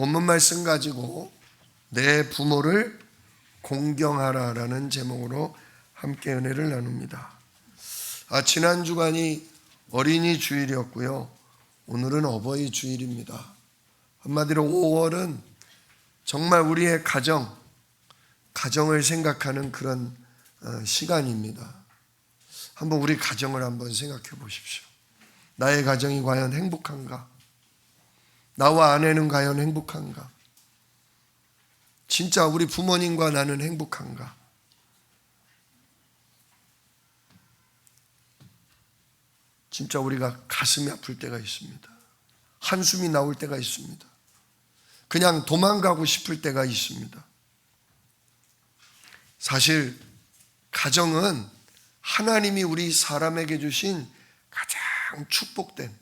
본문 말씀 가지고 내 부모를 공경하라라는 제목으로 함께 은혜를 나눕니다. 지난 주간이 어린이 주일이었고요. 오늘은 어버이 주일입니다. 한마디로 5월은 정말 우리의 가정을 생각하는 그런 시간입니다. 한번 우리 가정을 한번 생각해 보십시오. 나의 가정이 과연 행복한가? 나와 아내는 과연 행복한가? 진짜 우리 부모님과 나는 행복한가? 진짜 우리가 가슴이 아플 때가 있습니다. 한숨이 나올 때가 있습니다. 그냥 도망가고 싶을 때가 있습니다. 사실 가정은 하나님이 우리 사람에게 주신 가장 축복된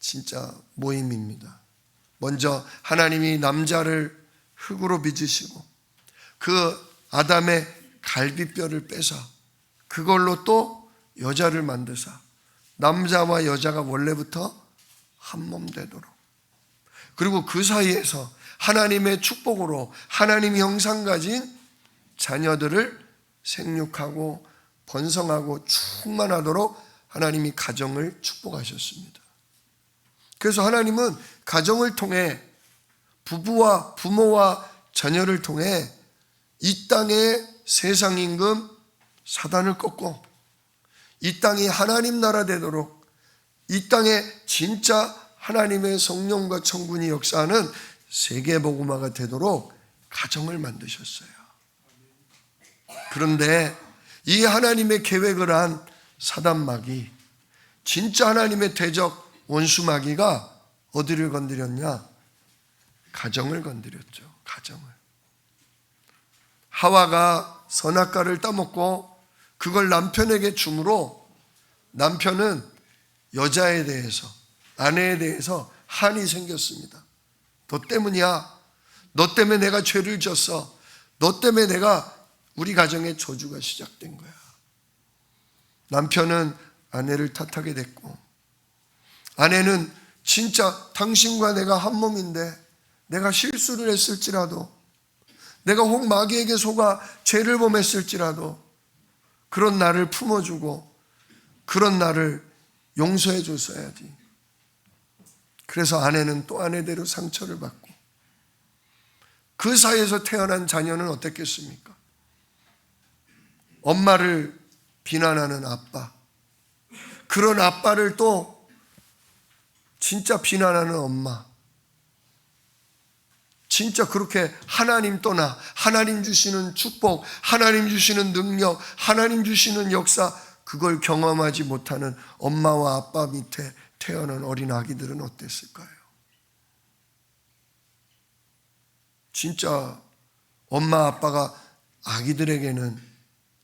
진짜 모임입니다. 먼저 하나님이 남자를 흙으로 빚으시고 그 아담의 갈비뼈를 빼서 그걸로 또 여자를 만드사 남자와 여자가 원래부터 한 몸 되도록, 그리고 그 사이에서 하나님의 축복으로 하나님 형상 가진 자녀들을 생육하고 번성하고 충만하도록 하나님이 가정을 축복하셨습니다. 그래서 하나님은 가정을 통해 부부와 부모와 자녀를 통해 이 땅의 세상 임금 사단을 꺾고 이 땅이 하나님 나라 되도록, 이 땅에 진짜 하나님의 성령과 천군이 역사하는 세계 복음화가 되도록 가정을 만드셨어요. 그런데 이 하나님의 계획을 한 사단 마귀, 진짜 하나님의 대적 원수 마귀가 어디를 건드렸냐? 가정을 건드렸죠. 가정을. 하와가 선악과를 따먹고 그걸 남편에게 주므로 남편은 여자에 대해서, 아내에 대해서 한이 생겼습니다. 너 때문이야. 너 때문에 내가 죄를 졌어. 너 때문에 우리 가정에 저주가 시작된 거야. 남편은 아내를 탓하게 됐고, 아내는 진짜 당신과 내가 한 몸인데 내가 실수를 했을지라도, 내가 혹 마귀에게 속아 죄를 범했을지라도 그런 나를 품어주고 그런 나를 용서해 줬어야지. 그래서 아내는 또 아내대로 상처를 받고, 그 사이에서 태어난 자녀는 어땠겠습니까? 엄마를 비난하는 아빠, 그런 아빠를 또 진짜 비난하는 엄마, 진짜 그렇게 하나님 떠나 하나님 주시는 축복, 하나님 주시는 능력, 하나님 주시는 역사, 그걸 경험하지 못하는 엄마와 아빠 밑에 태어난 어린 아기들은 어땠을까요? 진짜 엄마 아빠가 아기들에게는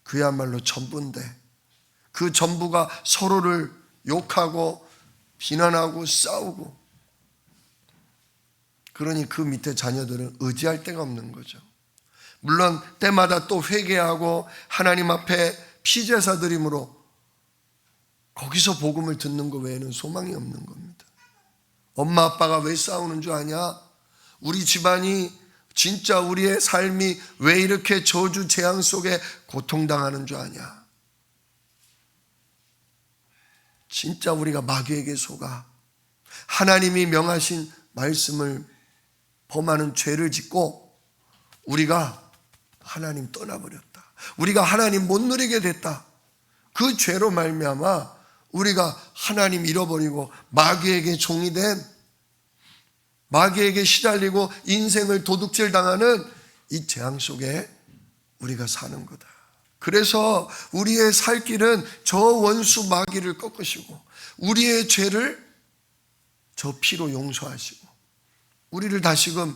그야말로 전부인데 그 전부가 서로를 욕하고 비난하고 싸우고, 그러니 그 밑에 자녀들은 의지할 데가 없는 거죠. 물론 때마다 또 회개하고 하나님 앞에 피제사 드림으로 거기서 복음을 듣는 것 외에는 소망이 없는 겁니다. 엄마 아빠가 왜 싸우는 줄 아냐? 우리 집안이, 진짜 우리의 삶이 왜 이렇게 저주 재앙 속에 고통당하는 줄 아냐? 진짜 우리가 마귀에게 속아 하나님이 명하신 말씀을 범하는 죄를 짓고 우리가 하나님 떠나버렸다. 우리가 하나님 못 누리게 됐다. 그 죄로 말미암아 우리가 하나님 잃어버리고 마귀에게 종이 된, 마귀에게 시달리고 인생을 도둑질 당하는 이 재앙 속에 우리가 사는 거다. 그래서 우리의 살 길은 저 원수 마귀를 꺾으시고 우리의 죄를 저 피로 용서하시고 우리를 다시금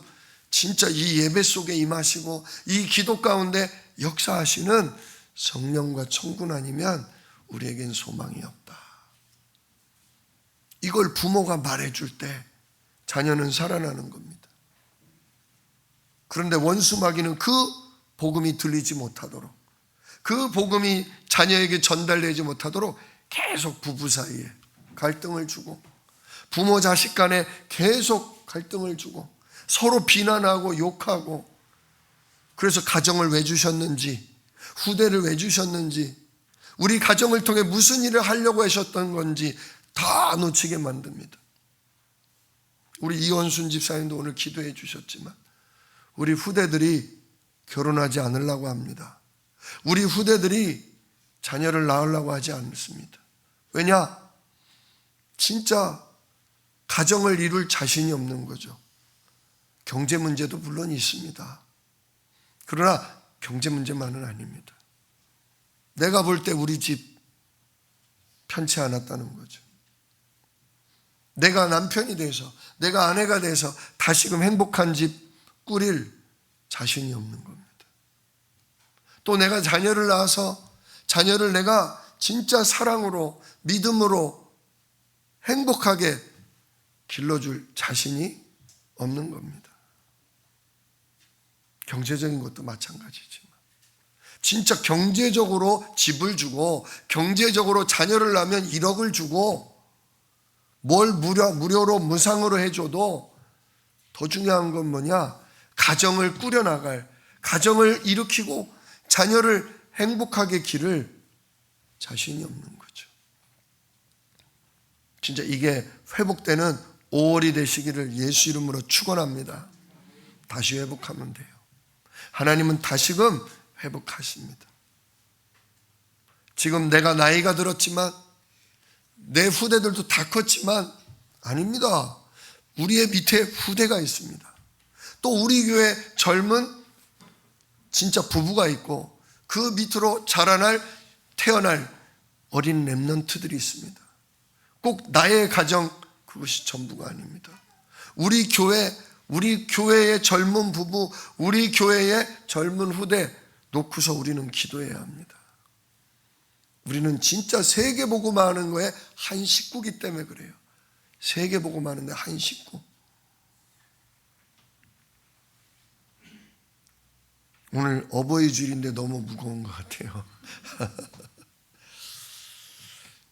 진짜 이 예배 속에 임하시고 이 기도 가운데 역사하시는 성령과 천군 아니면 우리에겐 소망이 없다. 이걸 부모가 말해줄 때 자녀는 살아나는 겁니다. 그런데 원수 마귀는 그 복음이 들리지 못하도록, 그 복음이 자녀에게 전달되지 못하도록 계속 부부 사이에 갈등을 주고, 부모 자식 간에 계속 갈등을 주고 서로 비난하고 욕하고, 그래서 가정을 왜 주셨는지, 후대를 왜 주셨는지, 우리 가정을 통해 무슨 일을 하려고 하셨던 건지 다 놓치게 만듭니다. 우리 이원순 집사님도 오늘 기도해 주셨지만 우리 후대들이 결혼하지 않으려고 합니다. 우리 후대들이 자녀를 낳으려고 하지 않습니다. 왜냐? 진짜 가정을 이룰 자신이 없는 거죠. 경제 문제도 물론 있습니다. 그러나 경제 문제만은 아닙니다. 내가 볼 때 우리 집 편치 않았다는 거죠. 내가 남편이 돼서, 내가 아내가 돼서 다시금 행복한 집 꾸릴 자신이 없는 겁니다. 또 내가 자녀를 낳아서 자녀를 내가 진짜 사랑으로, 믿음으로 행복하게 길러줄 자신이 없는 겁니다. 경제적인 것도 마찬가지지만 진짜 경제적으로 집을 주고 경제적으로 자녀를 낳으면 1억을 주고 뭘 무료로 무상으로 해줘도 더 중요한 건 뭐냐? 가정을 꾸려나갈, 가정을 일으키고 자녀를 행복하게 기를 자신이 없는 거죠. 진짜 이게 회복되는 5월이 되시기를 예수 이름으로 축원합니다. 다시 회복하면 돼요. 하나님은 다시금 회복하십니다. 지금 내가 나이가 들었지만 내 후대들도 다 컸지만 아닙니다. 우리의 밑에 후대가 있습니다. 또 우리 교회 젊은 진짜 부부가 있고 그 밑으로 자라날 태어날 어린 렘넌트들이 있습니다. 꼭 나의 가정 그것이 전부가 아닙니다. 우리 교회의 젊은 부부, 우리 교회의 젊은 후대 놓고서 우리는 기도해야 합니다. 우리는 진짜 세계복음 하는 거에 한 식구기 때문에 그래요. 세계복음 하는데 한 식구. 오늘 어버이 주일인데 너무 무거운 것 같아요.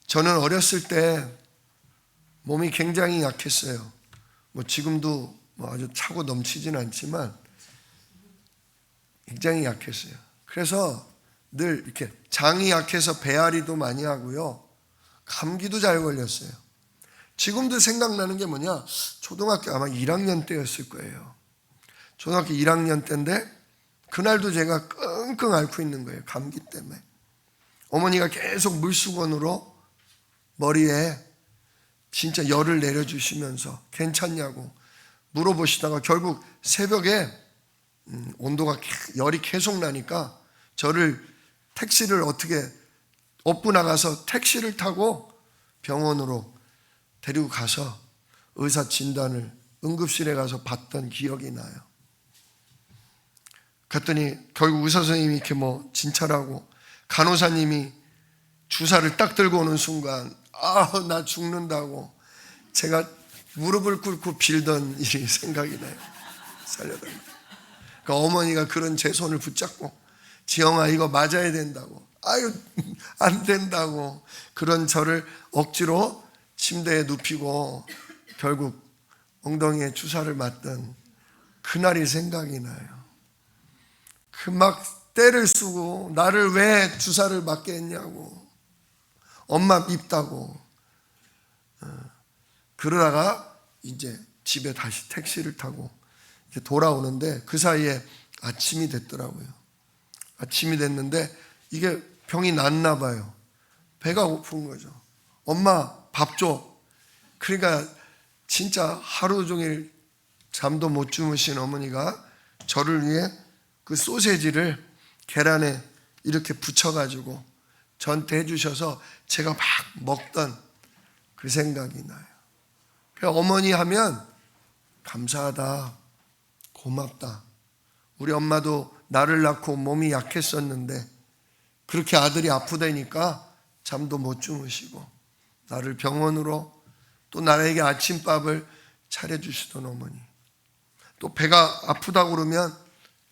저는 어렸을 때 몸이 굉장히 약했어요. 지금도 아주 차고 넘치진 않지만 굉장히 약했어요. 그래서 늘 이렇게 장이 약해서 배앓이도 많이 하고요. 감기도 잘 걸렸어요. 지금도 생각나는 게 뭐냐? 초등학교 아마 1학년 때였을 거예요. 초등학교 1학년 때인데 그날도 제가 끙끙 앓고 있는 거예요. 감기 때문에. 어머니가 계속 물수건으로 머리에 진짜 열을 내려주시면서 괜찮냐고 물어보시다가 결국 새벽에 온도가 열이 계속 나니까 저를 택시를 어떻게 업고 나가서 택시를 타고 병원으로 데리고 가서 의사 진단을 응급실에 가서 받던 기억이 나요. 그랬더니 결국 의사 선생님이 이렇게 진찰하고 간호사님이 주사를 딱 들고 오는 순간 나 죽는다고 제가 무릎을 꿇고 빌던 일이 생각이 나요. 살려달라고. 그러니까 어머니가 그런 제 손을 붙잡고 지영아 이거 맞아야 된다고, 아유 안 된다고 그런 저를 억지로 침대에 눕히고 결국 엉덩이에 주사를 맞던 그날이 생각이 나요. 그 막 때를 쓰고 나를 왜 주사를 맞게 했냐고, 엄마 밉다고 그러다가 이제 집에 다시 택시를 타고 이제 돌아오는데 그 사이에 아침이 됐더라고요. 아침이 됐는데 이게 병이 났나 봐요. 배가 고픈 거죠. 엄마 밥 줘. 그러니까 진짜 하루 종일 잠도 못 주무신 어머니가 저를 위해 그 소세지를 계란에 이렇게 붙여가지고 저한테 해주셔서 제가 막 먹던 그 생각이 나요. 그러니까 어머니 하면 감사하다, 고맙다. 우리 엄마도 나를 낳고 몸이 약했었는데 그렇게 아들이 아프다니까 잠도 못 주무시고 나를 병원으로 또 나에게 아침밥을 차려주시던 어머니, 또 배가 아프다고 그러면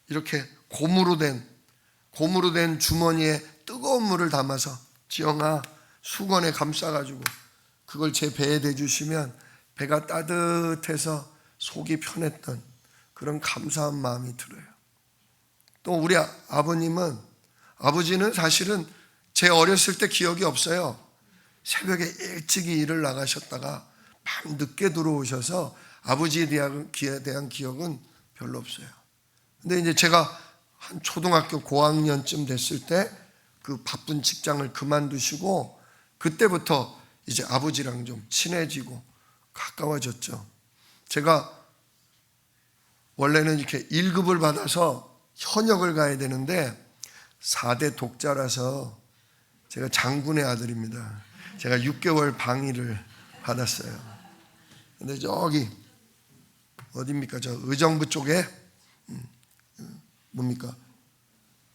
이렇게 고무로 된 주머니에 뜨거운 물을 담아서 지영아 수건에 감싸가지고 그걸 제 배에 대주시면 배가 따뜻해서 속이 편했던 그런 감사한 마음이 들어요. 또 우리 아버지는 사실은 제 어렸을 때 기억이 없어요. 새벽에 일찍이 일을 나가셨다가 밤 늦게 들어오셔서 아버지에 대한 기억은 별로 없어요. 근데 이제 제가 한 초등학교 고학년쯤 됐을 때 그 바쁜 직장을 그만두시고 그때부터 이제 아버지랑 좀 친해지고 가까워졌죠. 제가 원래는 이렇게 1급을 받아서 현역을 가야 되는데 4대 독자라서 제가 장군의 아들입니다. 제가 6개월 방위를 받았어요. 근데 저기 어디입니까? 저 의정부 쪽에 뭡니까?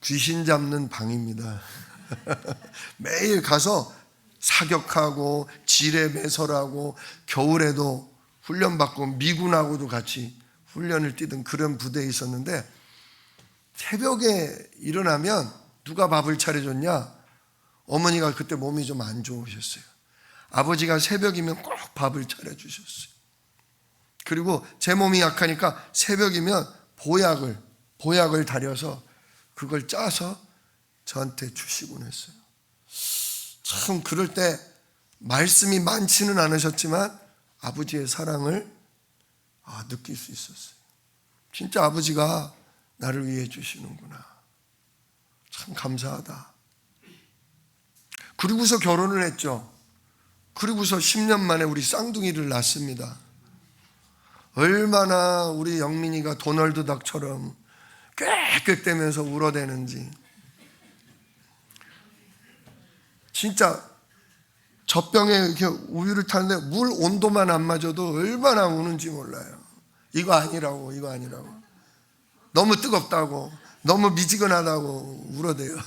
귀신 잡는 방입니다. 매일 가서 사격하고 지뢰 매설하고 겨울에도 훈련받고 미군하고도 같이 훈련을 뛰던 그런 부대에 있었는데 새벽에 일어나면 누가 밥을 차려줬냐? 어머니가 그때 몸이 좀 안 좋으셨어요. 아버지가 새벽이면 꼭 밥을 차려주셨어요. 그리고 제 몸이 약하니까 새벽이면 보약을 다려서 그걸 짜서 저한테 주시곤 했어요. 참 그럴 때 말씀이 많지는 않으셨지만 아버지의 사랑을 느낄 수 있었어요. 진짜 아버지가 나를 위해 주시는구나. 참 감사하다. 그리고서 결혼을 했죠. 그리고서 10년 만에 우리 쌍둥이를 낳습니다. 얼마나 우리 영민이가 도널드 닭처럼 꽥꽥대면서 울어대는지. 진짜 젖병에 이렇게 우유를 타는데 물 온도만 안 맞아도 얼마나 우는지 몰라요. 이거 아니라고. 너무 뜨겁다고, 너무 미지근하다고 울어대요.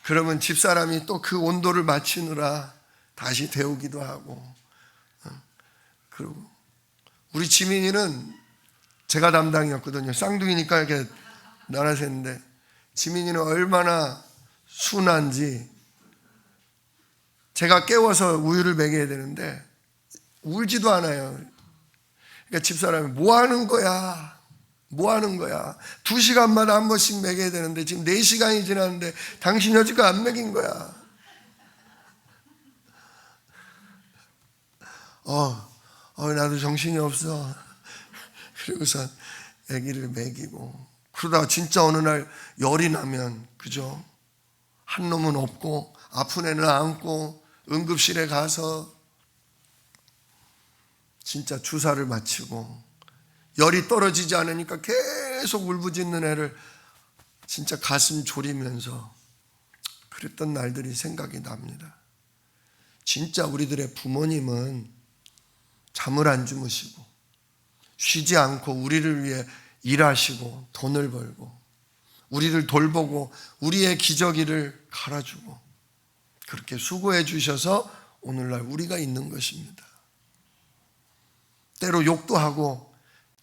그러면 집사람이 또 그 온도를 맞추느라 다시 데우기도 하고. 그리고 우리 지민이는 제가 담당이었거든요. 쌍둥이니까 이렇게 나눠서 했는데 지민이는 얼마나 순한지 제가 깨워서 우유를 먹여야 되는데 울지도 않아요. 그러니까 집사람이 뭐 하는 거야? 2시간마다 한 번씩 먹여야 되는데 지금 4시간이 지났는데 당신 여지껏 안 먹인 거야. 나도 정신이 없어. 그리고서 아기를 먹이고 그러다가 진짜 어느 날 열이 나면 그죠? 한 놈은 없고 아픈 애는 안고 응급실에 가서 진짜 주사를 맞히고 열이 떨어지지 않으니까 계속 울부짖는 애를 진짜 가슴 졸이면서 그랬던 날들이 생각이 납니다. 진짜 우리들의 부모님은 잠을 안 주무시고 쉬지 않고 우리를 위해 일하시고 돈을 벌고 우리를 돌보고 우리의 기저귀를 갈아주고 그렇게 수고해 주셔서 오늘날 우리가 있는 것입니다. 때로 욕도 하고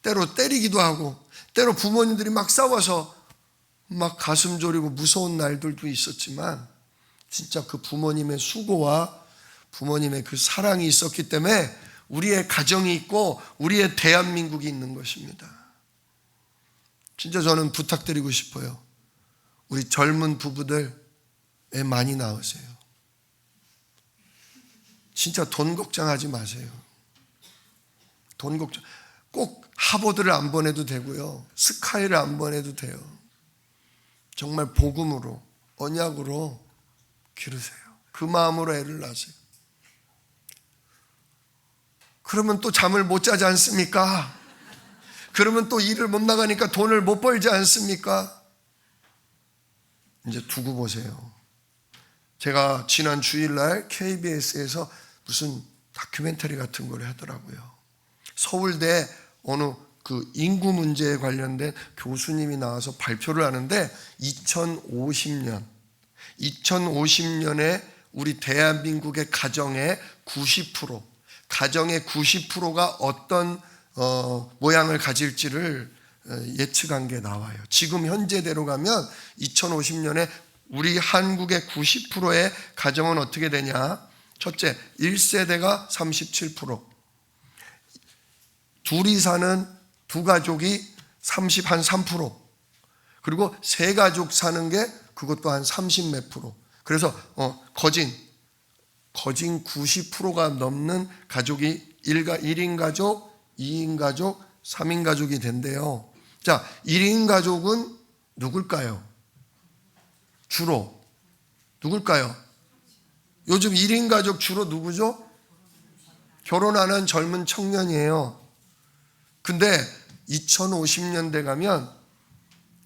때로 때리기도 하고 때로 부모님들이 막 싸워서 막 가슴 졸이고 무서운 날들도 있었지만 진짜 그 부모님의 수고와 부모님의 그 사랑이 있었기 때문에 우리의 가정이 있고 우리의 대한민국이 있는 것입니다. 진짜 저는 부탁드리고 싶어요. 우리 젊은 부부들 애 많이 낳으세요. 진짜 돈 걱정하지 마세요. 돈 걱정 꼭 하버드를 안 보내도 되고요. 스카이를 안 보내도 돼요. 정말 복음으로 언약으로 기르세요. 그 마음으로 애를 낳으세요. 그러면 또 잠을 못 자지 않습니까? 그러면 또 일을 못 나가니까 돈을 못 벌지 않습니까? 이제 두고 보세요. 제가 지난 주일날 KBS에서 무슨 다큐멘터리 같은 걸 하더라고요. 서울대 어느 그 인구 문제에 관련된 교수님이 나와서 발표를 하는데 2050년에 우리 대한민국의 가정의 90%가 어떤 모양을 가질지를 예측한 게 나와요. 지금 현재대로 가면 2050년에 우리 한국의 90%의 가정은 어떻게 되냐? 첫째, 1세대가 37%, 둘이 사는 두 가족이 3%, 그리고 세 가족 사는 게 그것도 한 30몇 %. 그래서 거진 90%가 넘는 가족이 1인 가족, 2인 가족, 3인 가족이 된대요. 자, 1인 가족은 누굴까요? 주로 누굴까요? 요즘 1인 가족 주로 누구죠? 결혼하는 젊은 청년이에요. 근데 2050년대 가면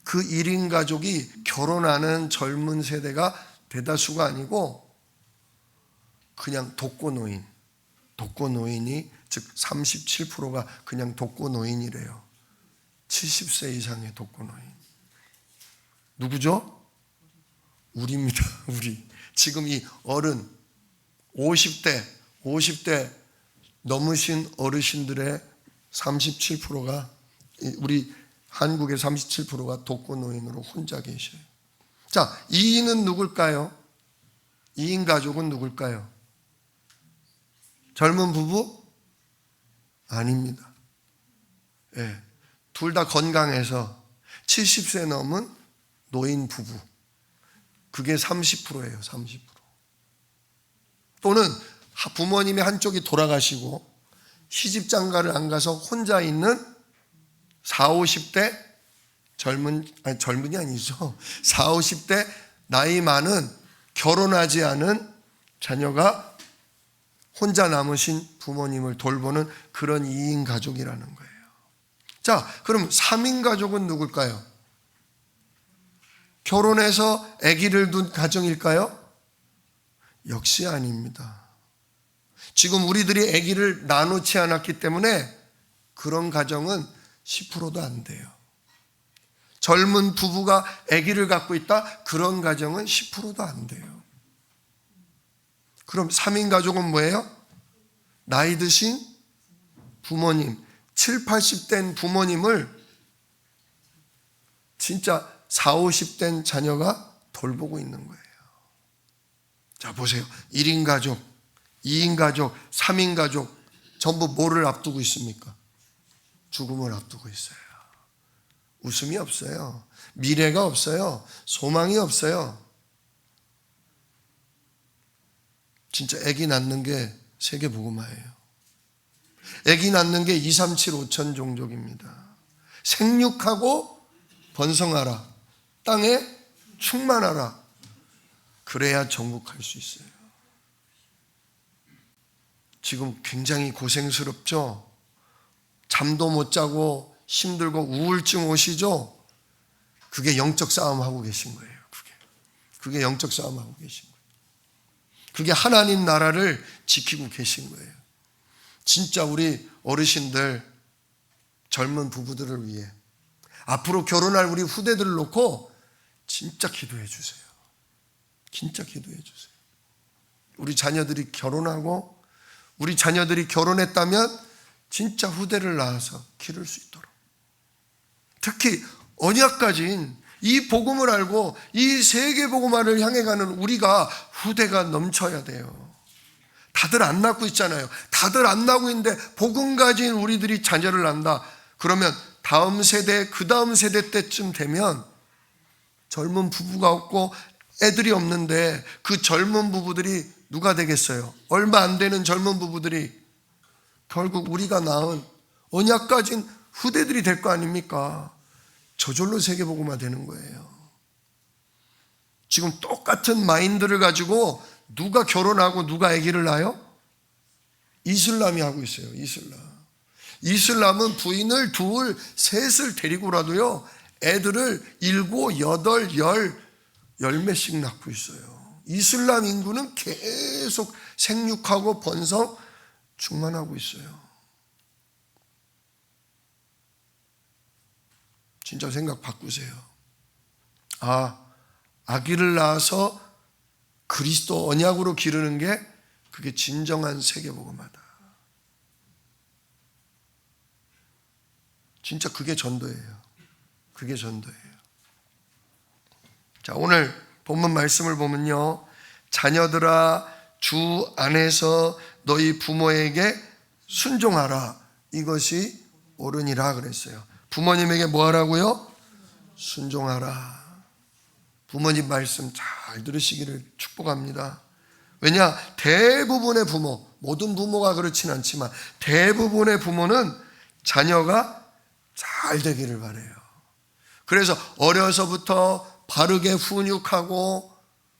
그 1인 가족이 결혼하는 젊은 세대가 대다수가 아니고 그냥 독거노인이 즉 37%가 그냥 독거노인이래요. 70세 이상의 독거노인. 누구죠? 우리입니다. 우리. 지금 이 어른 50대 넘으신 어르신들의 37%가 우리 한국의 37%가 독거노인으로 혼자 계셔요. 자, 2인은 누굴까요? 2인 가족은 누굴까요? 젊은 부부? 아닙니다. 예, 둘 다 건강해서 70세 넘은 노인 부부. 그게 30%예요. 30%. 또는 부모님의 한쪽이 돌아가시고 시집장가를 안 가서 혼자 있는 40, 50대 젊은이 아니죠. 40, 50대 나이 많은 결혼하지 않은 자녀가 혼자 남으신 부모님을 돌보는 그런 2인 가족이라는 거예요. 자, 그럼 3인 가족은 누굴까요? 결혼해서 아기를 둔 가정일까요? 역시 아닙니다. 지금 우리들이 아기를 나누지 않았기 때문에 그런 가정은 10%도 안 돼요. 젊은 부부가 아기를 갖고 있다? 그런 가정은 10%도 안 돼요. 그럼 3인 가족은 뭐예요? 나이 드신 부모님, 70, 80된 부모님을 진짜 40, 50된 자녀가 돌보고 있는 거예요. 자, 보세요. 1인 가족, 2인 가족, 3인 가족 전부 뭐를 앞두고 있습니까? 죽음을 앞두고 있어요. 웃음이 없어요. 미래가 없어요. 소망이 없어요. 진짜 아기 낳는 게 세계복음화예요. 아기 낳는 게 2, 3, 7, 5천 종족입니다. 생육하고 번성하라. 땅에 충만하라. 그래야 정복할 수 있어요. 지금 굉장히 고생스럽죠? 잠도 못 자고 힘들고 우울증 오시죠? 그게 영적 싸움하고 계신 거예요. 그게 영적 싸움하고 계신 거예요. 그게 하나님 나라를 지키고 계신 거예요. 진짜 우리 어르신들, 젊은 부부들을 위해 앞으로 결혼할 우리 후대들을 놓고 진짜 기도해 주세요. 진짜 기도해 주세요. 우리 자녀들이 결혼하고 우리 자녀들이 결혼했다면 진짜 후대를 낳아서 기를 수 있도록. 특히 언약 가진 이 복음을 알고 이 세계 복음화를 향해 가는 우리가 후대가 넘쳐야 돼요. 다들 안 낳고 있잖아요. 다들 안 낳고 있는데 복음 가진 우리들이 자녀를 낳는다. 그러면 다음 세대, 그 다음 세대 때쯤 되면 젊은 부부가 없고 애들이 없는데 그 젊은 부부들이 누가 되겠어요? 얼마 안 되는 젊은 부부들이 결국 우리가 낳은 언약 가진 후대들이 될 거 아닙니까? 저절로 세계복음화 되는 거예요. 지금 똑같은 마인드를 가지고 누가 결혼하고 누가 아기를 낳아요? 이슬람이 하고 있어요. 이슬람은 부인을 둘, 셋을 데리고라도요 애들을 7, 8, 10 몇씩 낳고 있어요. 이슬람 인구는 계속 생육하고 번성 충만하고 있어요. 진짜 생각 바꾸세요. 아기를 낳아서 그리스도 언약으로 기르는 게 그게 진정한 세계복음화다. 진짜 그게 전도예요. 그게 전도예요. 자, 오늘 본문 말씀을 보면요, 자녀들아 주 안에서 너희 부모에게 순종하라. 이것이 옳으니라 그랬어요. 부모님에게 뭐 하라고요? 순종하라. 부모님 말씀 잘 들으시기를 축복합니다. 왜냐? 대부분의 부모, 모든 부모가 그렇진 않지만 대부분의 부모는 자녀가 잘 되기를 바라요. 그래서 어려서부터 바르게 훈육하고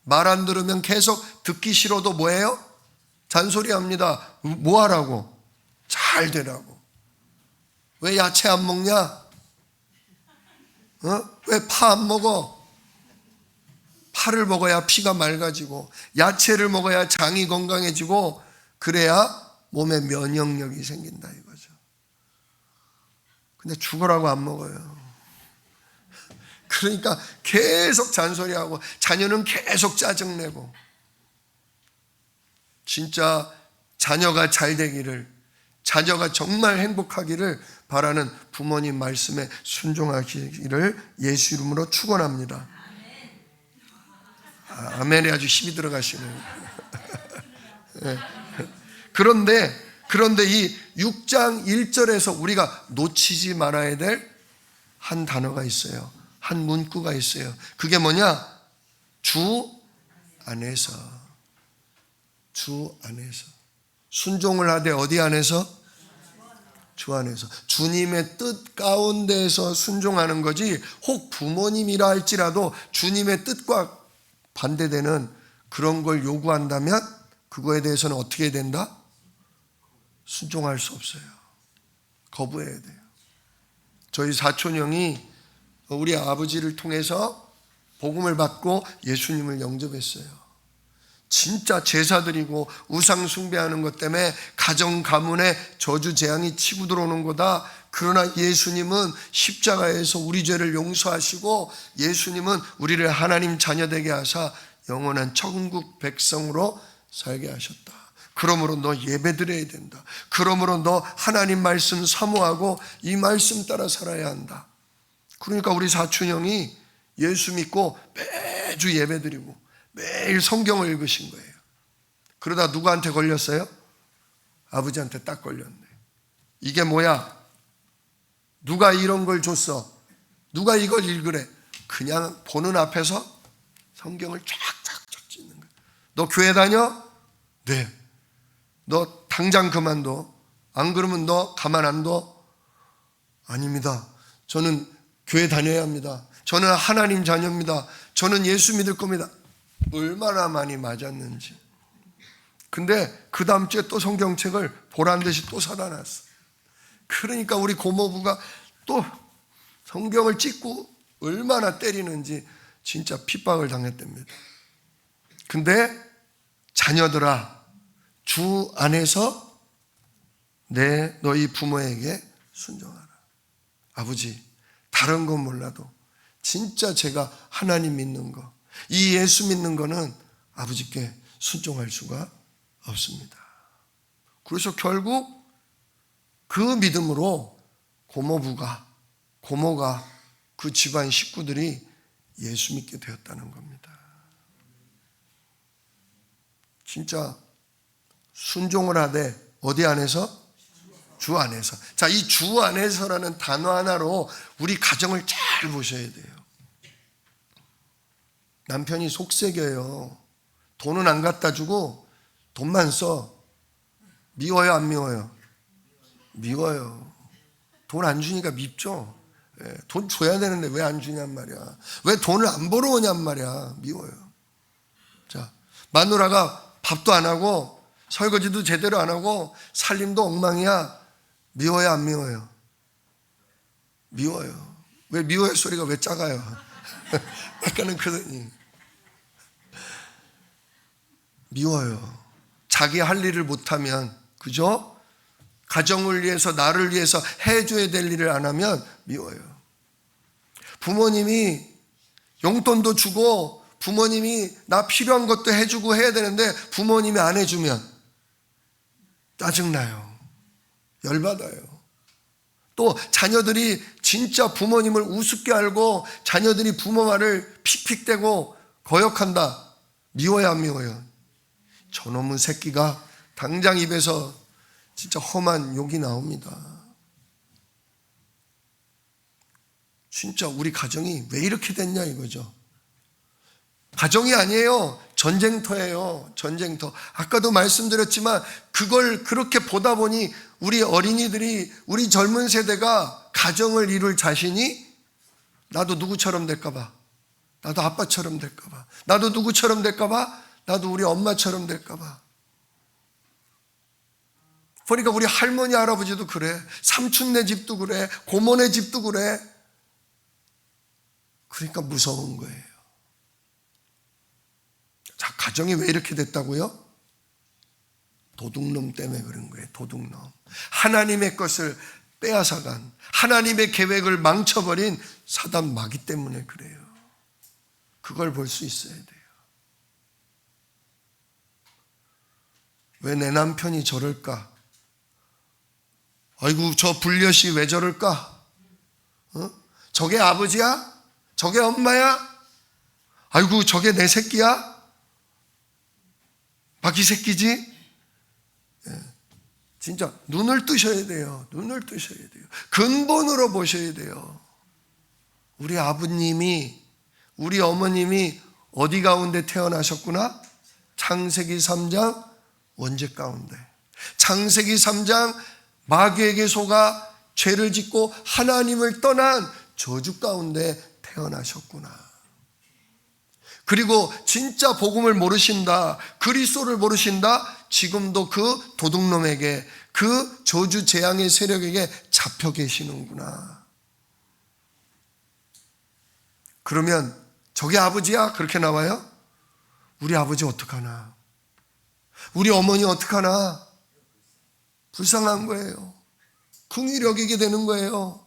말 안 들으면 계속 듣기 싫어도 뭐예요? 잔소리합니다. 뭐 하라고? 잘 되라고. 왜 야채 안 먹냐? 왜 파 안 먹어? 파를 먹어야 피가 맑아지고 야채를 먹어야 장이 건강해지고 그래야 몸에 면역력이 생긴다 이거죠. 근데 죽으라고 안 먹어요. 그러니까 계속 잔소리하고 자녀는 계속 짜증내고. 진짜 자녀가 잘 되기를, 자녀가 정말 행복하기를 바라는 부모님 말씀에 순종하기를 예수 이름으로 축원합니다. 아멘에 아주 힘이 들어가시네요. 그런데 이 6장 1절에서 우리가 놓치지 말아야 될 한 단어가 있어요. 한 문구가 있어요. 그게 뭐냐? 주 안에서. 주 안에서. 순종을 하되 어디 안에서? 주 안에서. 주님의 뜻 가운데에서 순종하는 거지, 혹 부모님이라 할지라도 주님의 뜻과 반대되는 그런 걸 요구한다면 그거에 대해서는 어떻게 된다? 순종할 수 없어요. 거부해야 돼요. 저희 사촌 형이 우리 아버지를 통해서 복음을 받고 예수님을 영접했어요. 진짜 제사 드리고 우상 숭배하는 것 때문에 가정 가문에 저주 재앙이 치고 들어오는 거다. 그러나 예수님은 십자가에서 우리 죄를 용서하시고 예수님은 우리를 하나님 자녀 되게 하사 영원한 천국 백성으로 살게 하셨다. 그러므로 너 예배 드려야 된다. 그러므로 너 하나님 말씀 사모하고 이 말씀 따라 살아야 한다. 그러니까 우리 사촌 형이 예수 믿고 매주 예배 드리고 매일 성경을 읽으신 거예요. 그러다 누구한테 걸렸어요? 아버지한테 딱 걸렸네. 이게 뭐야? 누가 이런 걸 줬어? 누가 이걸 읽으래? 그냥 보는 앞에서 성경을 쫙쫙쫙 찢는 거예요. 너 교회 다녀? 네. 너 당장 그만둬. 안 그러면 너 가만 안 둬? 아닙니다. 저는 교회 다녀야 합니다. 저는 하나님 자녀입니다. 저는 예수 믿을 겁니다. 얼마나 많이 맞았는지. 근데 그 다음 주에 또 성경책을 보란 듯이 또 사다 놨어. 그러니까 우리 고모부가 또 성경을 찍고 얼마나 때리는지 진짜 핍박을 당했답니다. 근데 자녀들아, 주 안에서 너희 부모에게 순종하라. 아버지, 다른 건 몰라도 진짜 제가 하나님 믿는 거, 이 예수 믿는 거는 아버지께 순종할 수가 없습니다. 그래서 결국 그 믿음으로 고모가 그 집안 식구들이 예수 믿게 되었다는 겁니다. 진짜 순종을 하되 어디 안에서? 주 안에서. 자, 이 주 안에서라는 단어 하나로 우리 가정을 잘 보셔야 돼요. 남편이 속색여요. 돈은 안 갖다 주고 돈만 써. 미워요, 안 미워요? 미워요. 돈 안 주니까 밉죠. 돈 줘야 되는데 왜 안 주냔 말이야. 왜 돈을 안 벌어 오냔 말이야. 미워요. 자, 마누라가 밥도 안 하고 설거지도 제대로 안 하고 살림도 엉망이야. 미워요, 안 미워요? 미워요. 왜 미워요 소리가 왜 작아요? 아까는 그러더니 미워요. 자기 할 일을 못하면, 그죠? 가정을 위해서, 나를 위해서 해줘야 될 일을 안 하면 미워요. 부모님이 용돈도 주고 부모님이 나 필요한 것도 해주고 해야 되는데 부모님이 안 해주면 짜증나요. 열받아요. 또 자녀들이 진짜 부모님을 우습게 알고 자녀들이 부모 말을 픽픽대고 거역한다. 미워요, 안 미워요? 저놈의 새끼가 당장 입에서 진짜 험한 욕이 나옵니다. 진짜 우리 가정이 왜 이렇게 됐냐 이거죠. 가정이 아니에요. 전쟁터예요. 전쟁터. 아까도 말씀드렸지만 그걸 그렇게 보다 보니 우리 어린이들이, 우리 젊은 세대가 가정을 이룰 자신이, 나도 누구처럼 될까봐, 나도 아빠처럼 될까봐, 나도 누구처럼 될까봐, 나도 우리 엄마처럼 될까봐. 그러니까 우리 할머니 할아버지도 그래, 삼촌네 집도 그래, 고모네 집도 그래. 그러니까 무서운 거예요. 자, 가정이 왜 이렇게 됐다고요? 도둑놈 때문에 그런 거예요. 도둑놈. 하나님의 것을 빼앗아간, 하나님의 계획을 망쳐버린 사단 마귀 때문에 그래요. 그걸 볼 수 있어야 돼요. 왜 내 남편이 저럴까? 아이고, 저 불려시 왜 저럴까? 저게 아버지야? 저게 엄마야? 아이고, 저게 내 새끼야? 마귀 새끼지? 진짜 눈을 뜨셔야 돼요. 눈을 뜨셔야 돼요. 근본으로 보셔야 돼요. 우리 아버님이, 우리 어머님이 어디 가운데 태어나셨구나? 창세기 3장 원죄 가운데. 창세기 3장 마귀에게 속아 죄를 짓고 하나님을 떠난 저주 가운데 태어나셨구나. 그리고 진짜 복음을 모르신다, 그리스도를 모르신다, 지금도 그 도둑놈에게, 그 저주 재앙의 세력에게 잡혀 계시는구나. 그러면 저게 아버지야? 그렇게 나와요? 우리 아버지 어떡하나? 우리 어머니 어떡하나? 불쌍한 거예요. 긍휼히 여기게 되는 거예요.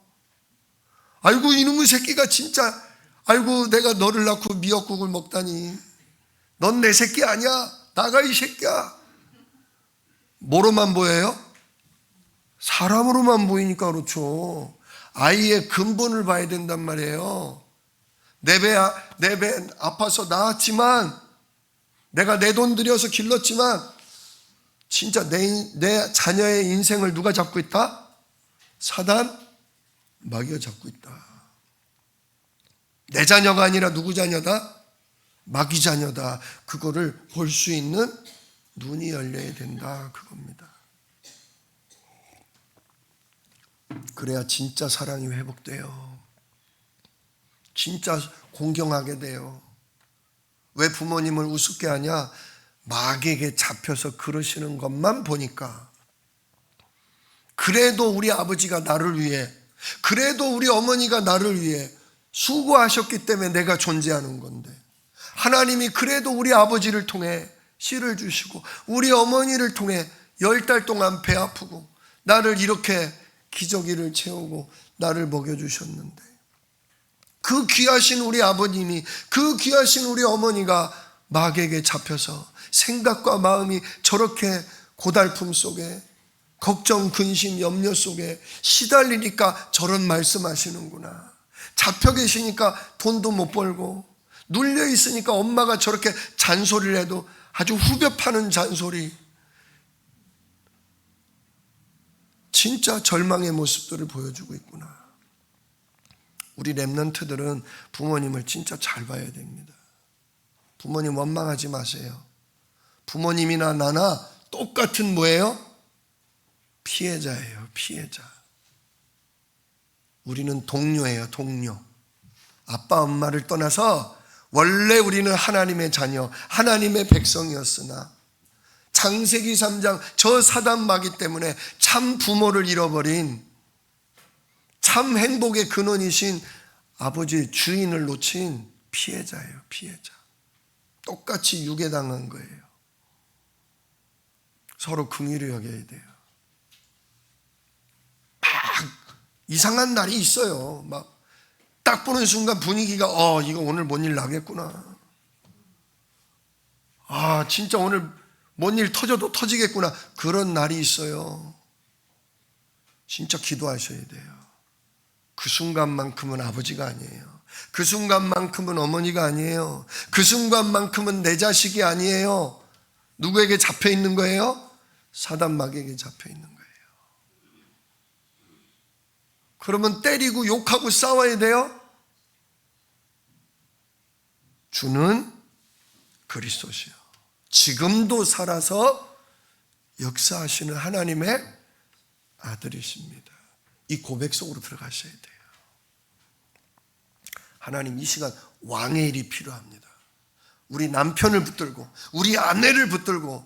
아이고, 이놈의 새끼가 진짜, 아이고, 내가 너를 낳고 미역국을 먹다니. 넌 내 새끼 아니야. 나가 이 새끼야. 뭐로만 보여요? 사람으로만 보이니까 그렇죠. 아이의 근본을 봐야 된단 말이에요. 내 배 아파서 낳았지만, 내가 내 돈 들여서 길렀지만, 진짜 내 자녀의 인생을 누가 잡고 있다? 사단, 마귀가 잡고 있다. 내 자녀가 아니라 누구 자녀다? 마귀 자녀다. 그거를 볼 수 있는 눈이 열려야 된다. 그겁니다. 그래야 진짜 사랑이 회복돼요. 진짜 공경하게 돼요. 왜 부모님을 우습게 하냐? 마귀에게 잡혀서 그러시는 것만 보니까. 그래도 우리 아버지가 나를 위해, 그래도 우리 어머니가 나를 위해 수고하셨기 때문에 내가 존재하는 건데, 하나님이 그래도 우리 아버지를 통해 씨를 주시고 우리 어머니를 통해 10달 동안 배 아프고 나를 이렇게 기저귀를 채우고 나를 먹여주셨는데, 그 귀하신 우리 아버님이, 그 귀하신 우리 어머니가 마귀에게 잡혀서 생각과 마음이 저렇게 고달픔 속에, 걱정, 근심, 염려 속에 시달리니까 저런 말씀하시는구나. 잡혀 계시니까 돈도 못 벌고, 눌려 있으니까 엄마가 저렇게 잔소리를 해도 아주 후벼 파는 잔소리, 진짜 절망의 모습들을 보여주고 있구나. 우리 렘넌트들은 부모님을 진짜 잘 봐야 됩니다. 부모님 원망하지 마세요. 부모님이나 나나 똑같은 뭐예요? 피해자예요. 피해자. 우리는 동료예요. 동료. 아빠 엄마를 떠나서 원래 우리는 하나님의 자녀, 하나님의 백성이었으나 창세기 3장 저 사단 마귀 때문에 참 부모를 잃어버린, 참 행복의 근원이신 아버지 주인을 놓친 피해자예요. 피해자. 똑같이 유괴당한 거예요. 서로 긍휼히 여겨야 돼요. 막 이상한 날이 있어요. 막 딱 보는 순간 분위기가 이거 오늘 뭔 일 나겠구나. 진짜 오늘 뭔 일 터져도 터지겠구나. 그런 날이 있어요. 진짜 기도하셔야 돼요. 그 순간만큼은 아버지가 아니에요. 그 순간만큼은 어머니가 아니에요. 그 순간만큼은 내 자식이 아니에요. 누구에게 잡혀 있는 거예요? 사단 마귀에게 잡혀 있는 거예요. 그러면 때리고 욕하고 싸워야 돼요? 주는 그리스도시요, 지금도 살아서 역사하시는 하나님의 아들이십니다. 이 고백 속으로 들어가셔야 돼요. 하나님, 이 시간 왕의 일이 필요합니다. 우리 남편을 붙들고, 우리 아내를 붙들고,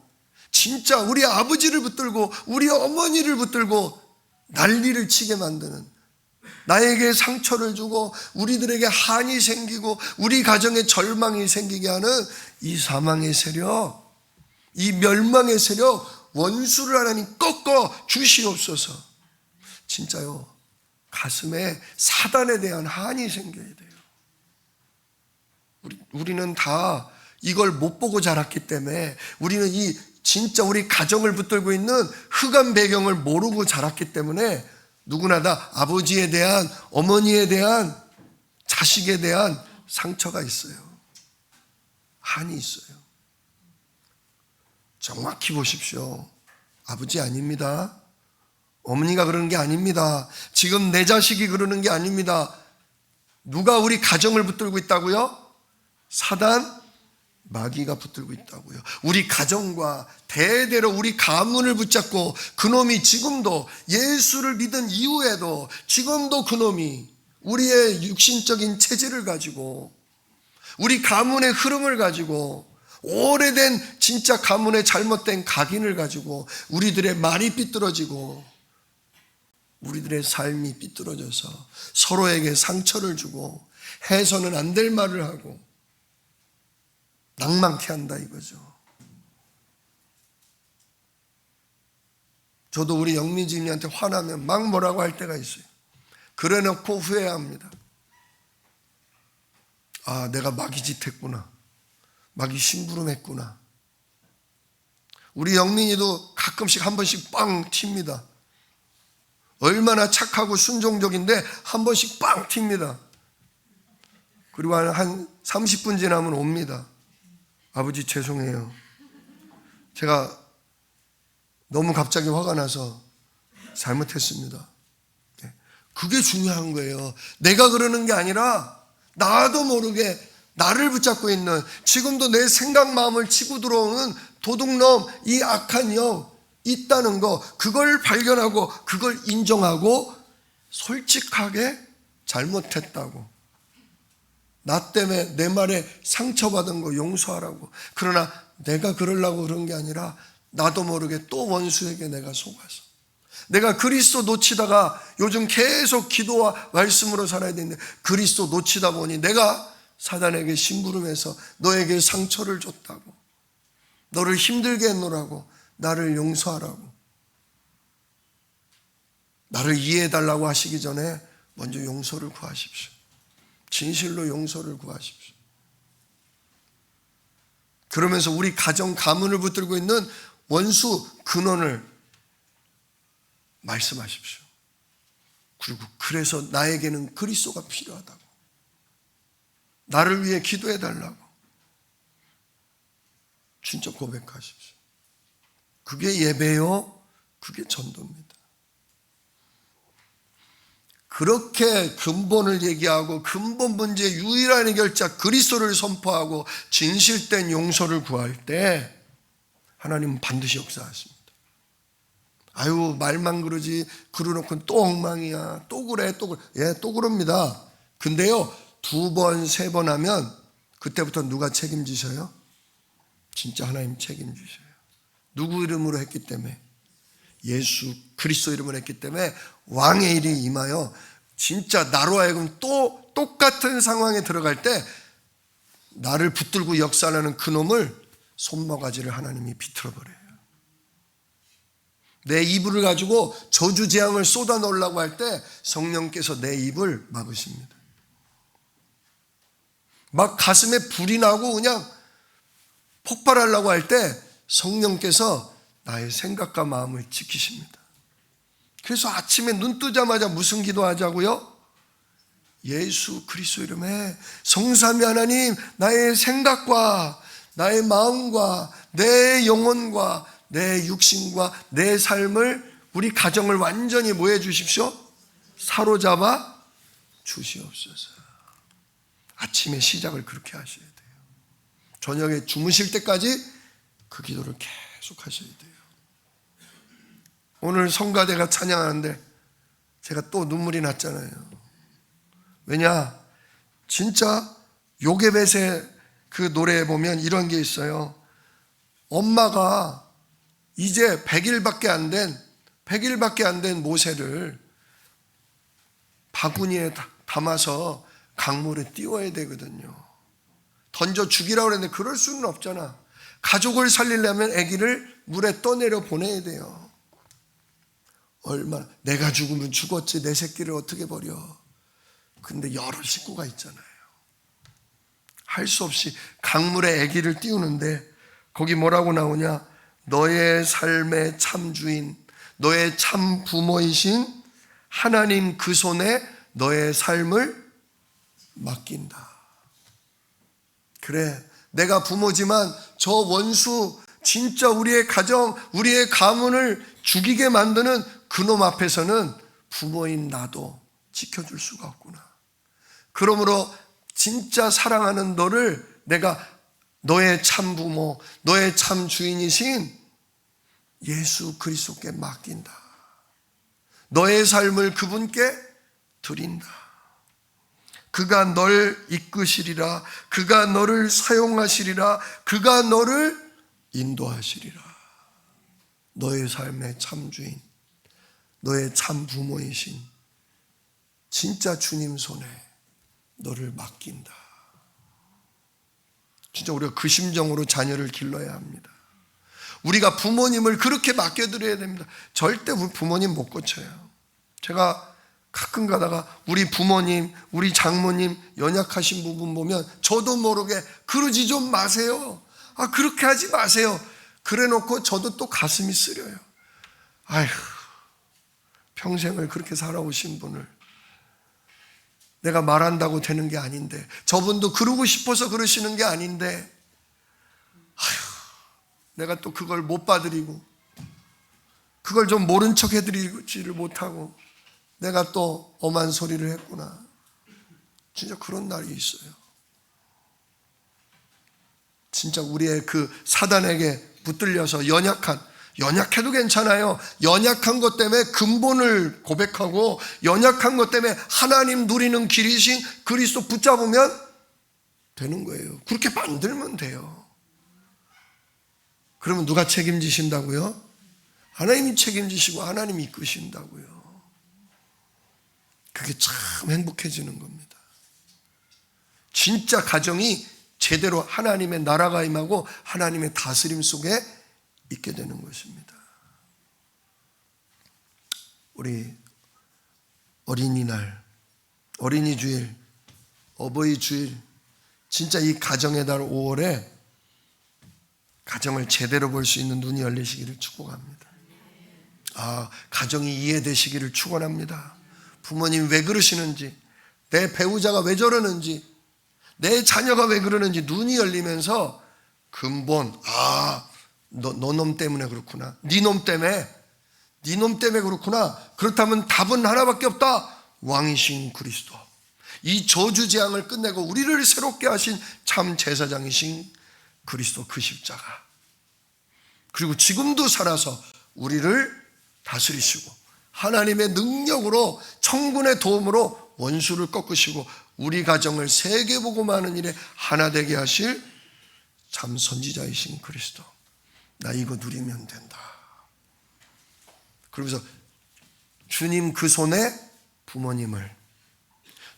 진짜 우리 아버지를 붙들고, 우리 어머니를 붙들고 난리를 치게 만드는, 나에게 상처를 주고 우리들에게 한이 생기고 우리 가정에 절망이 생기게 하는 이 사망의 세력, 이 멸망의 세력, 원수를 하나님 꺾어 주시옵소서. 진짜요, 가슴에 사단에 대한 한이 생겨야 돼요. 우리는 다 이걸 못 보고 자랐기 때문에, 우리는 이 진짜 우리 가정을 붙들고 있는 흑암 배경을 모르고 자랐기 때문에 누구나 다 아버지에 대한, 어머니에 대한, 자식에 대한 상처가 있어요. 한이 있어요. 정확히 보십시오. 아버지 아닙니다. 어머니가 그러는 게 아닙니다. 지금 내 자식이 그러는 게 아닙니다. 누가 우리 가정을 붙들고 있다고요? 사단, 마귀가 붙들고 있다고요. 우리 가정과 대대로 우리 가문을 붙잡고, 그놈이 지금도 예수를 믿은 이후에도 지금도 그놈이 우리의 육신적인 체질을 가지고, 우리 가문의 흐름을 가지고, 오래된 진짜 가문의 잘못된 각인을 가지고 우리들의 말이 삐뚤어지고 우리들의 삶이 삐뚤어져서 서로에게 상처를 주고 해서는 안 될 말을 하고 낭망케 한다 이거죠. 저도 우리 영민 집님한테 화나면 막 뭐라고 할 때가 있어요. 그래놓고 후회합니다. 아, 내가 마귀짓 했구나. 마귀 심부름했구나. 우리 영민이도 가끔씩 한 번씩 빵 튑니다. 얼마나 착하고 순종적인데 한 번씩 빵 튑니다. 그리고 한 30분 지나면 옵니다. 아버지 죄송해요. 제가 너무 갑자기 화가 나서 잘못했습니다. 그게 중요한 거예요. 내가 그러는 게 아니라 나도 모르게 나를 붙잡고 있는, 지금도 내 생각 마음을 치고 들어오는 도둑놈, 이 악한 영 있다는 거, 그걸 발견하고 그걸 인정하고 솔직하게 잘못했다고, 나 때문에 내 말에 상처받은 거 용서하라고. 그러나 내가 그러려고 그런 게 아니라 나도 모르게 또 원수에게 내가 속아서, 내가 그리스도 놓치다가 요즘 계속 기도와 말씀으로 살아야 되는데 그리스도 놓치다 보니 내가 사단에게 심부름해서 너에게 상처를 줬다고, 너를 힘들게 했노라고, 나를 용서하라고, 나를 이해해달라고 하시기 전에 먼저 용서를 구하십시오. 진실로 용서를 구하십시오. 그러면서 우리 가정 가문을 붙들고 있는 원수 근원을 말씀하십시오. 그리고 그래서 나에게는 그리스도가 필요하다고, 나를 위해 기도해 달라고 진짜 고백하십시오. 그게 예배요, 그게 전도입니다. 그렇게 근본을 얘기하고 근본 문제의 유일한 해결자 그리스도를 선포하고 진실된 용서를 구할 때 하나님은 반드시 역사하십니다. 아유, 말만 그러지, 그러놓고 또 엉망이야, 또 그래, 또 그래. 예, 또 그럽니다. 근데요, 2번, 3번 하면 그때부터 누가 책임지셔요? 진짜 하나님 책임지셔요. 누구 이름으로 했기 때문에? 예수 그리스도 이름으로 했기 때문에 왕의 일이 임하여 진짜 나로 하여금 또 똑같은 상황에 들어갈 때 나를 붙들고 역사하는 그놈을 손모가지를 하나님이 비틀어버려요. 내 이불을 가지고 저주 재앙을 쏟아 넣으려고 할 때 성령께서 내 입을 막으십니다. 막 가슴에 불이 나고 그냥 폭발하려고 할 때 성령께서 나의 생각과 마음을 지키십니다. 그래서 아침에 눈 뜨자마자 무슨 기도하자고요? 예수 그리스도 이름에 성삼위 하나님, 나의 생각과 나의 마음과 내 영혼과 내 육신과 내 삶을, 우리 가정을 완전히 뭐 해 주십시오? 사로잡아 주시옵소서. 아침에 시작을 그렇게 하셔야 돼요. 저녁에 주무실 때까지 그 기도를 계속 하셔야 돼요. 오늘 성가대가 찬양하는데 제가 또 눈물이 났잖아요. 왜냐? 진짜 요게벳의 그 노래에 보면 이런 게 있어요. 엄마가 이제 100일밖에 안 된 모세를 바구니에 담아서 강물에 띄워야 되거든요. 던져 죽이라고 그랬는데 그럴 수는 없잖아. 가족을 살리려면 아기를 물에 떠내려 보내야 돼요. 얼마나, 내가 죽으면 죽었지 내 새끼를 어떻게 버려. 근데 여러 식구가 있잖아요. 할 수 없이 강물에 아기를 띄우는데 거기 뭐라고 나오냐? 너의 삶의 참 주인, 너의 참 부모이신 하나님 그 손에 너의 삶을 맡긴다. 그래, 내가 부모지만 저 원수, 진짜 우리의 가정, 우리의 가문을 죽이게 만드는 그놈 앞에서는 부모인 나도 지켜줄 수가 없구나. 그러므로 진짜 사랑하는 너를 내가 너의 참 부모, 너의 참 주인이신 예수 그리스도께 맡긴다. 너의 삶을 그분께 드린다. 그가 널 이끄시리라. 그가 너를 사용하시리라. 그가 너를 인도하시리라. 너의 삶의 참 주인, 너의 참 부모이신 진짜 주님 손에 너를 맡긴다. 진짜 우리가 그 심정으로 자녀를 길러야 합니다. 우리가 부모님을 그렇게 맡겨드려야 됩니다. 절대 우리 부모님 못 고쳐요. 제가 가끔 가다가 우리 부모님, 우리 장모님 연약하신 부분 보면 저도 모르게 그러지 좀 마세요. 아, 그렇게 하지 마세요. 그래 놓고 저도 또 가슴이 쓰려요. 아휴, 평생을 그렇게 살아오신 분을 내가 말한다고 되는 게 아닌데, 저분도 그러고 싶어서 그러시는 게 아닌데, 아휴, 내가 또 그걸 못 봐드리고 그걸 좀 모른 척 해드리지를 못하고 내가 또 엄한 소리를 했구나. 진짜 그런 날이 있어요. 진짜 우리의 그 사단에게 붙들려서 연약해도 괜찮아요. 연약한 것 때문에 근본을 고백하고 연약한 것 때문에 하나님 누리는 길이신 그리스도 붙잡으면 되는 거예요. 그렇게 만들면 돼요. 그러면 누가 책임지신다고요? 하나님이 책임지시고 하나님이 이끄신다고요. 그게 참 행복해지는 겁니다. 진짜 가정이 제대로 하나님의 나라가 임하고 하나님의 다스림 속에 있게 되는 것입니다. 우리 어린이날, 어린이 주일, 어버이 주일, 진짜 이 가정의 달 5월에 가정을 제대로 볼 수 있는 눈이 열리시기를 축복합니다. 아, 가정이 이해되시기를 축원합니다. 부모님 왜 그러시는지, 내 배우자가 왜 저러는지, 내 자녀가 왜 그러는지 눈이 열리면서 근본, 아, 너 놈 때문에 그렇구나. 네 놈 때문에 그렇구나. 그렇다면 답은 하나밖에 없다. 왕이신 그리스도. 이 저주 재앙을 끝내고 우리를 새롭게 하신 참 제사장이신 그리스도 그 십자가. 그리고 지금도 살아서 우리를 다스리시고 하나님의 능력으로 천군의 도움으로 원수를 꺾으시고 우리 가정을 세계복음하는 일에 하나 되게 하실 참 선지자이신 그리스도. 나 이거 누리면 된다. 그러면서 주님 그 손에 부모님을,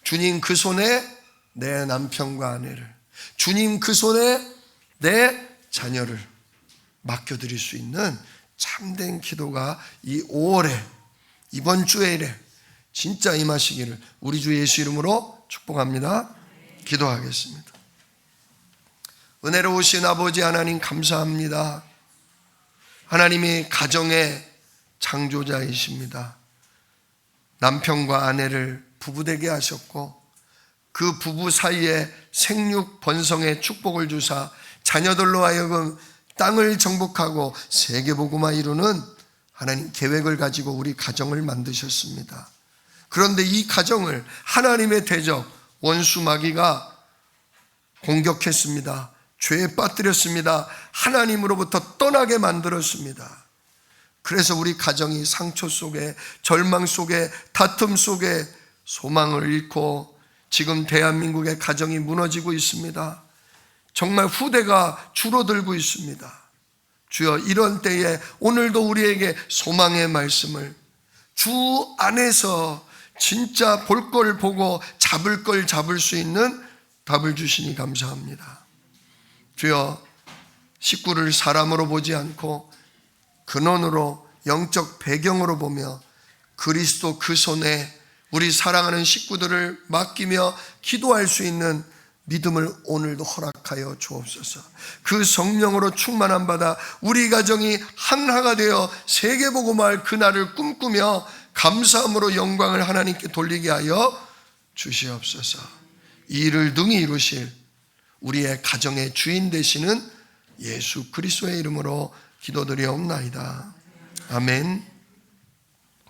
주님 그 손에 내 남편과 아내를, 주님 그 손에 내 자녀를 맡겨드릴 수 있는 참된 기도가 이 5월에 이번 주일에 진짜 임하시기를 우리 주 예수 이름으로 축복합니다. 기도하겠습니다. 은혜로우신 아버지 하나님 감사합니다. 하나님이 가정의 창조자이십니다. 남편과 아내를 부부되게 하셨고 그 부부 사이에 생육 번성의 축복을 주사 자녀들로 하여금 땅을 정복하고 세계복음화 이루는 하나님 계획을 가지고 우리 가정을 만드셨습니다. 그런데 이 가정을 하나님의 대적 원수 마귀가 공격했습니다. 죄에 빠뜨렸습니다. 하나님으로부터 떠나게 만들었습니다. 그래서 우리 가정이 상처 속에, 절망 속에, 다툼 속에 소망을 잃고 지금 대한민국의 가정이 무너지고 있습니다. 정말 후대가 줄어들고 있습니다. 주여, 이런 때에 오늘도 우리에게 소망의 말씀을, 주 안에서 진짜 볼 걸 보고 잡을 걸 잡을 수 있는 답을 주시니 감사합니다. 주여, 식구를 사람으로 보지 않고 근원으로, 영적 배경으로 보며 그리스도 그 손에 우리 사랑하는 식구들을 맡기며 기도할 수 있는 믿음을 오늘도 허락하여 주옵소서. 그 성령으로 충만한 바다 우리 가정이 하나가 되어 세계복음화할 그날을 꿈꾸며 감사함으로 영광을 하나님께 돌리게 하여 주시옵소서. 이 일을 능히 이루실 우리의 가정의 주인 되시는 예수 그리스도의 이름으로 기도드리옵나이다. 아멘.